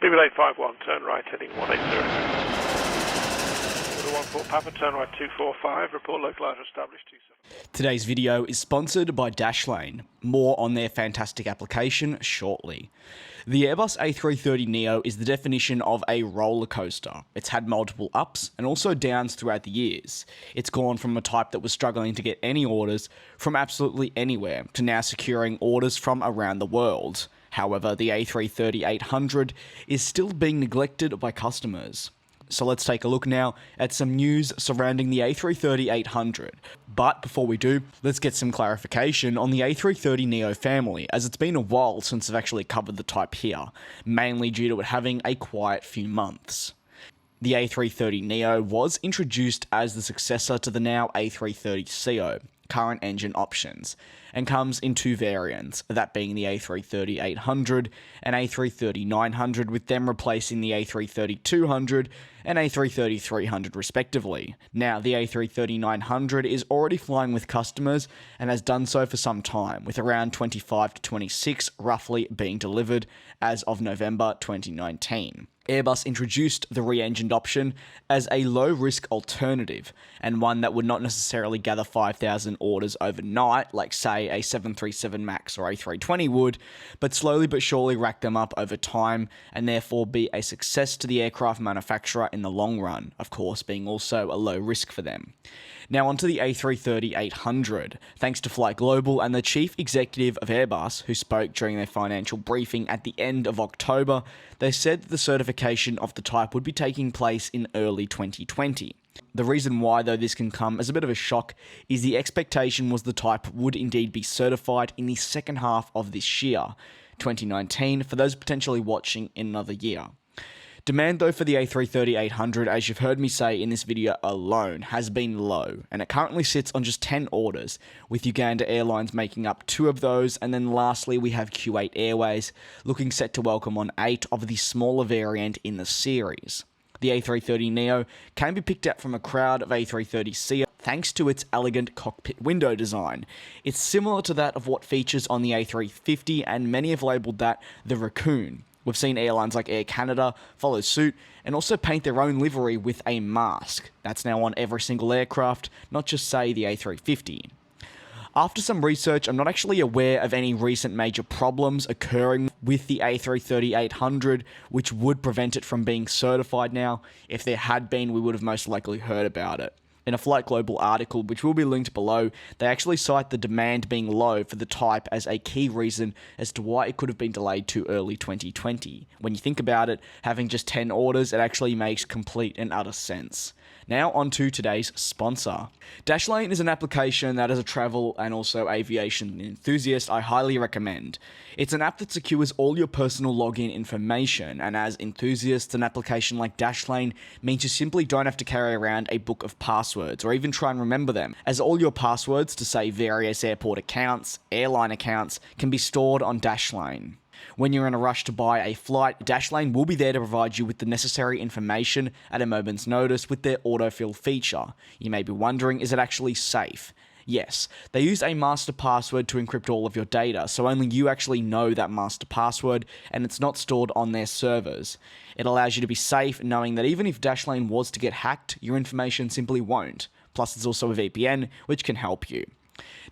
851, turn right, heading 180. 14 Papa, turn right 245, report localizer established 27. Today's video is sponsored by Dashlane. More on their fantastic application shortly. The Airbus A330neo is the definition of a roller coaster. It's had multiple ups and also downs throughout the years. It's gone from a type that was struggling to get any orders from absolutely anywhere to now securing orders from around the world. However, the A330-800 is still being neglected by customers. So let's take a look now at some news surrounding the A330-800. But before we do, let's get some clarification on the A330neo family, as it's been a while since I've actually covered the type here, mainly due to it having a quiet few months. The A330neo was introduced as the successor to the now A330ceo, current engine options, and comes in two variants, that being the A330-800 and A330-900, with them replacing the A330-200 and A330-300 respectively. Now, the A330-900 is already flying with customers and has done so for some time, with around 25 to 26 roughly being delivered as of November 2019. Airbus introduced the re-engined option as a low-risk alternative, and one that would not necessarily gather 5,000 orders overnight, like say a 737 MAX or A320 would, but slowly but surely rack them up over time, and therefore be a success to the aircraft manufacturer in the long run, of course being also a low risk for them. Now onto the A330-800. Thanks to Flight Global and the chief executive of Airbus, who spoke during their financial briefing at the end of October, they said that the certification of the type would be taking place in early 2020. The reason why, though, this can come as a bit of a shock is the expectation was the type would indeed be certified in the second half of this year, 2019, for those potentially watching in another year. Demand, though, for the A330-800, as you've heard me say in this video alone, has been low, and it currently sits on just 10 orders, with Uganda Airlines making up 2 of those, and then lastly we have Kuwait Airways, looking set to welcome on 8 of the smaller variant in the series. The A330neo can be picked out from a crowd of A330ceo thanks to its elegant cockpit window design. It's similar to that of what features on the A350, and many have labelled that the Raccoon. We've seen airlines like Air Canada follow suit and also paint their own livery with a mask. That's now on every single aircraft, not just say the A350. After some research, I'm not actually aware of any recent major problems occurring with the A330-800 which would prevent it from being certified now. If there had been, we would have most likely heard about it. In a Flight Global article, which will be linked below, they actually cite the demand being low for the type as a key reason as to why it could have been delayed to early 2020. When you think about it, having just 10 orders, it actually makes complete and utter sense. Now on to today's sponsor. Dashlane is an application that as a travel and also aviation enthusiast I highly recommend. It's an app that secures all your personal login information, and as enthusiasts, an application like Dashlane means you simply don't have to carry around a book of passwords or even try and remember them, as all your passwords to say various airport accounts, airline accounts, can be stored on Dashlane. When you're in a rush to buy a flight, Dashlane will be there to provide you with the necessary information at a moment's notice with their autofill feature. You may be wondering, is it actually safe? Yes, they use a master password to encrypt all of your data, so only you actually know that master password, and it's not stored on their servers. It allows you to be safe knowing that even if Dashlane was to get hacked, your information simply won't. Plus, there's also a VPN, which can help you.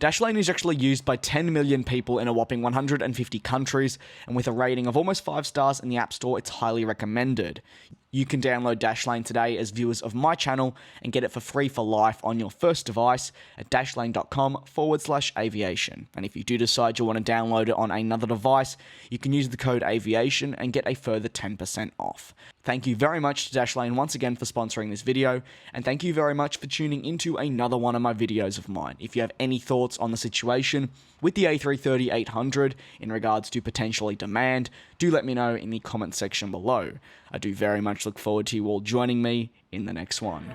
Dashlane is actually used by 10 million people in a whopping 150 countries, and with a rating of almost 5 stars in the App Store, it's highly recommended. You can download Dashlane today as viewers of my channel and get it for free for life on your first device at dashlane.com/aviation. And if you do decide you want to download it on another device, you can use the code AVIATION and get a further 10% off. Thank you very much to Dashlane once again for sponsoring this video, and thank you very much for tuning into another one of my videos of mine. If you have any thoughts on the situation with the A330-800 in regards to potentially demand, do let me know in the comment section below. I do very much look forward to you all joining me in the next one.